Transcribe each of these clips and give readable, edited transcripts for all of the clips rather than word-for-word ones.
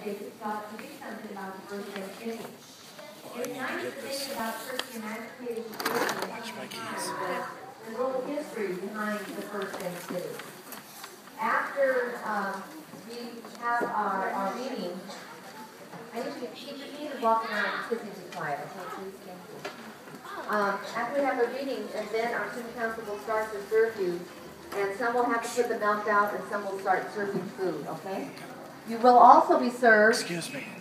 Jacob thought to do something about the first Thanksgiving. It's nice to think about Turkey emancipated the little history behind the first Thanksgiving. After we have our meeting, I usually keep the meeting walking around and sitting to quiet. After we have a meeting, and then our city council will start to serve you, and some will have to put the milk out, and some will start serving food, okay? You will also be served. Excuse me. We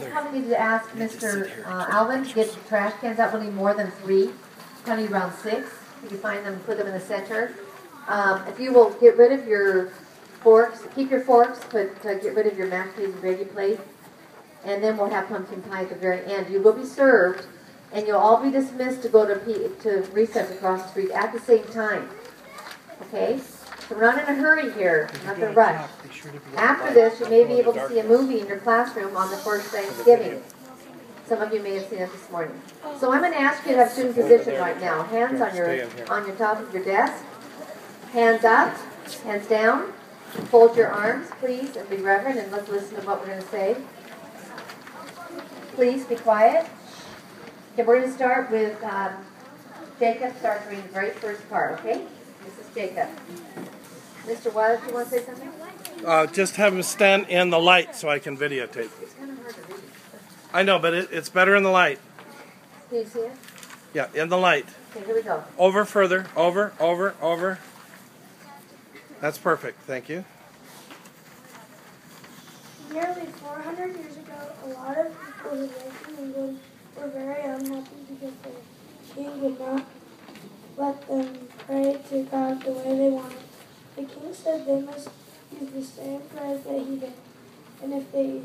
probably need to ask Mr. Alvin to get the trash cans out. We'll need more than 3, probably around 6. If you find them, put them in the center. If you will get rid of your forks, keep your forks, but get rid of your mashed potatoes and gravy plate. And then we'll have pumpkin pie at the very end. You will be served, and you'll all be dismissed to go to recess across the street at the same time. Okay? So we're not in a hurry here, not to rush. After this, you may be able to see a movie in your classroom on the first Thanksgiving. Some of you may have seen it this morning. So I'm going to ask you to have student position right now. Hands on your top of your desk. Hands up, hands down. Fold your arms, please, and be reverent, and let's listen to what we're going to say. Please be quiet. Okay, we're going to start with Jacob. Start reading the very first part, okay? This is Jacob. Mr. Wyler, do you want to say something? Just have him stand in the light so I can videotape. It's kind of hard to read. I know, but it's better in the light. Can you see it? Yeah, in the light. Okay, here we go. Over further. Over, over, over. That's perfect. Thank you. Nearly 400 years ago, a lot of people who lived in England were very unhappy because the king would not let them pray to God the way they wanted. The king said they must use the same prayers that he did, and if they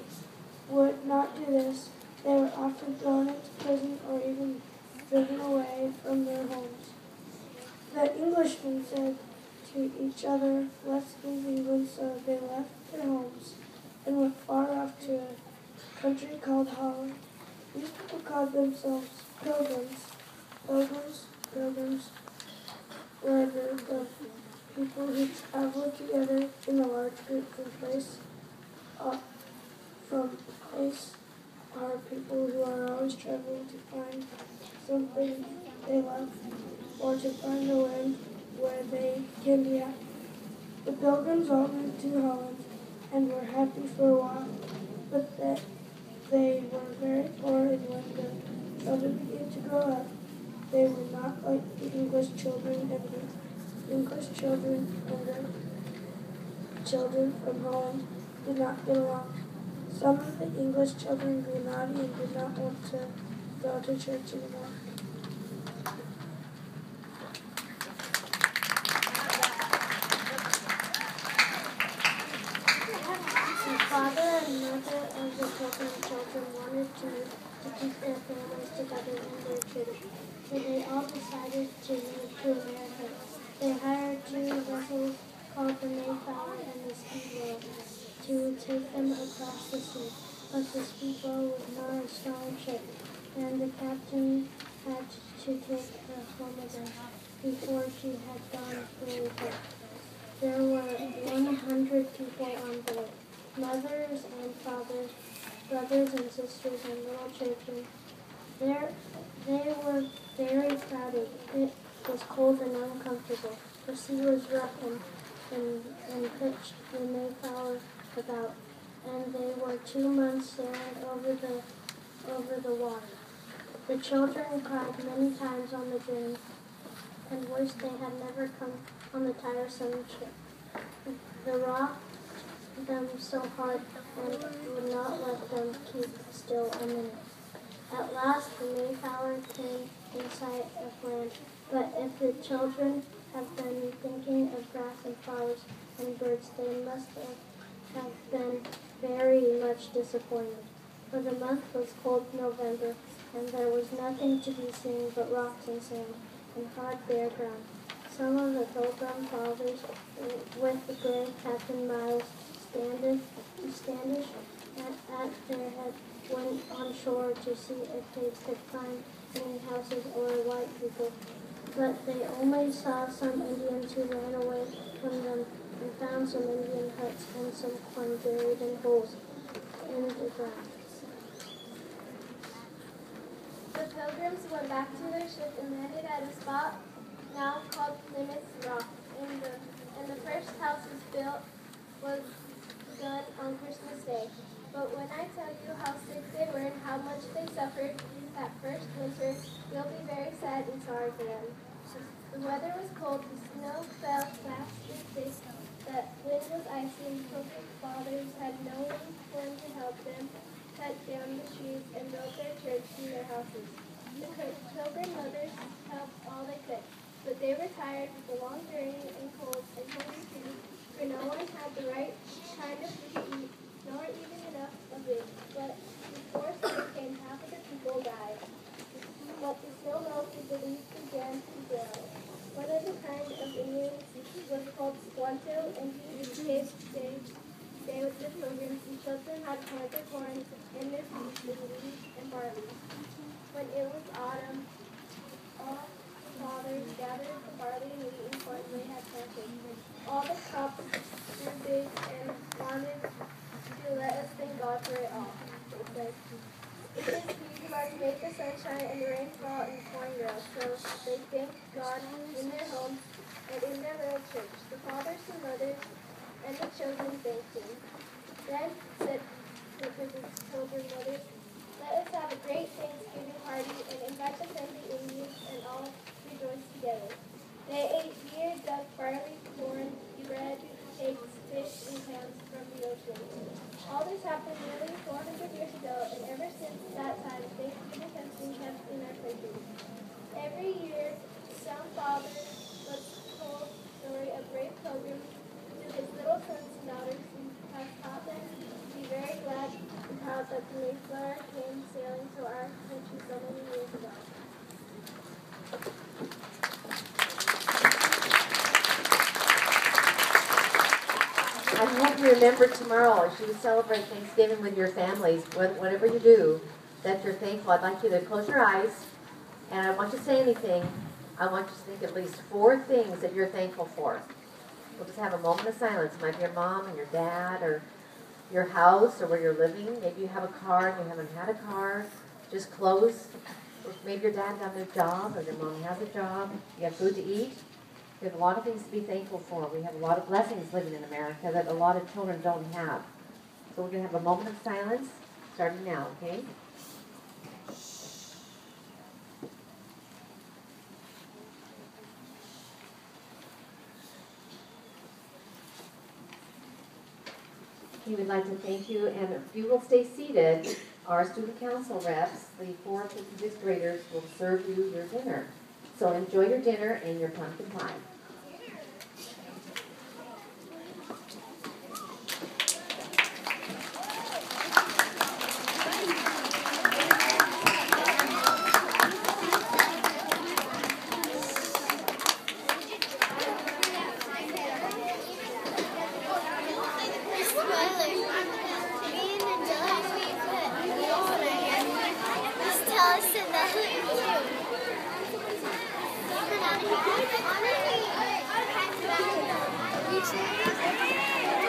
would not do this, they were often thrown into prison or even driven away from their homes. The Englishmen said to each other, "Let's leave England," so they left their homes and went far off to a country called Holland. These people called themselves pilgrims. Pilgrims were a group of people who traveled together in a large group from place are people who are always traveling to find something they love or to find a land where they can be happy. The pilgrims all moved to Holland and were happy for a while, but they were very poor, and when the children began to grow up, they were not like the English children, and the English children and the children from Holland did not get along. Some of the English children grew naughty and did not want to go to church anymore. The father and mother of the children wanted to keep their families together in their church, so they all decided to move to America. They hired 2 vessels called the Mayflower and the Speedboat to take them across the sea, but the Speedboat was not a strong ship, and the captain had to take her home again before she had gone very far. There were 100 people on board, mothers and fathers, brothers and sisters, and little children. They were very crowded. It was cold and uncomfortable. The sea was rough and pitched the Mayflower about, and they were 2 months sailing over the water. The children cried many times on the journey and wished they had never come on the tiresome ship. The rocked them so hard and would not let them keep still a minute. At last the Mayflower came in sight of land, but if the children have been thinking of grass and flowers and birds, they must have been very much disappointed. For the month was cold November, and there was nothing to be seen but rocks and sand and hard bare ground. Some of the Pilgrim Fathers, with the brave Captain Miles Standish at their head, went on shore to see if they could find any houses or white people. But they only saw some Indians who ran away from them and found some Indian huts and some corn buried in holes in the ground. The Pilgrims went back to their ship and landed at a spot now called Plymouth Rock. And the first house was done on Christmas Day. But when I tell you how sick they were and how much they suffered that first winter, you'll be very sad and sorry for them. The weather was cold, the snow fell fast and thick, the wind was icy, and Pilgrim fathers had no one to help them cut down the trees and build their church and their houses. The Pilgrim mothers helped all they could, but they were tired with the long journey and cold and hungry too, for no one had the right kind of food to eat, nor even enough of it. But before spring came, half of the people died. But the snow melted, the leaves began to grow. One of the kind of Indians was called Squanto, and he escaped stay with the Pilgrims and showed them how to plant their corn in their fields with wheat and barley. When it was autumn, all fathers gathered the barley and wheat and corn they had planted. All the crops grew big and wanted to let us thank God for it all, they said. It is He who made the sunshine and the rain fall and the corn grow. So they thanked God in their homes and in their little church. The fathers and mothers and the children thanked Him. Then said the Pilgrim mothers, "Let us have a great Thanksgiving party and invite the friendly Indians and all rejoice together." They ate beer, duck, barley, corn, bread, cakes, fish, and clams from the ocean. All this happened nearly 400 years ago, and ever since that time, Thanksgiving has been kept in our country. Every year, some father was told the story of brave pilgrims to his little sons and daughters, and has taught them to be very glad and proud that the Mayflower came sailing to our country so many years ago. I hope you remember tomorrow, as you celebrate Thanksgiving with your families, whatever you do, that you're thankful. I'd like you to close your eyes, and I want you to say anything. I want you to think at least 4 things that you're thankful for. We'll just have a moment of silence. It might be your mom and your dad, or your house, or where you're living. Maybe you have a car and you haven't had a car. Just close. Or maybe your dad got a new job, or your mom has a job. You have food to eat. We have a lot of things to be thankful for. We have a lot of blessings living in America that a lot of children don't have. So we're going to have a moment of silence starting now, okay? We would like to thank you, and if you will stay seated, our student council reps, the 4th and 5th graders, will serve you your dinner. So enjoy your dinner and your pumpkin pie. Thank you.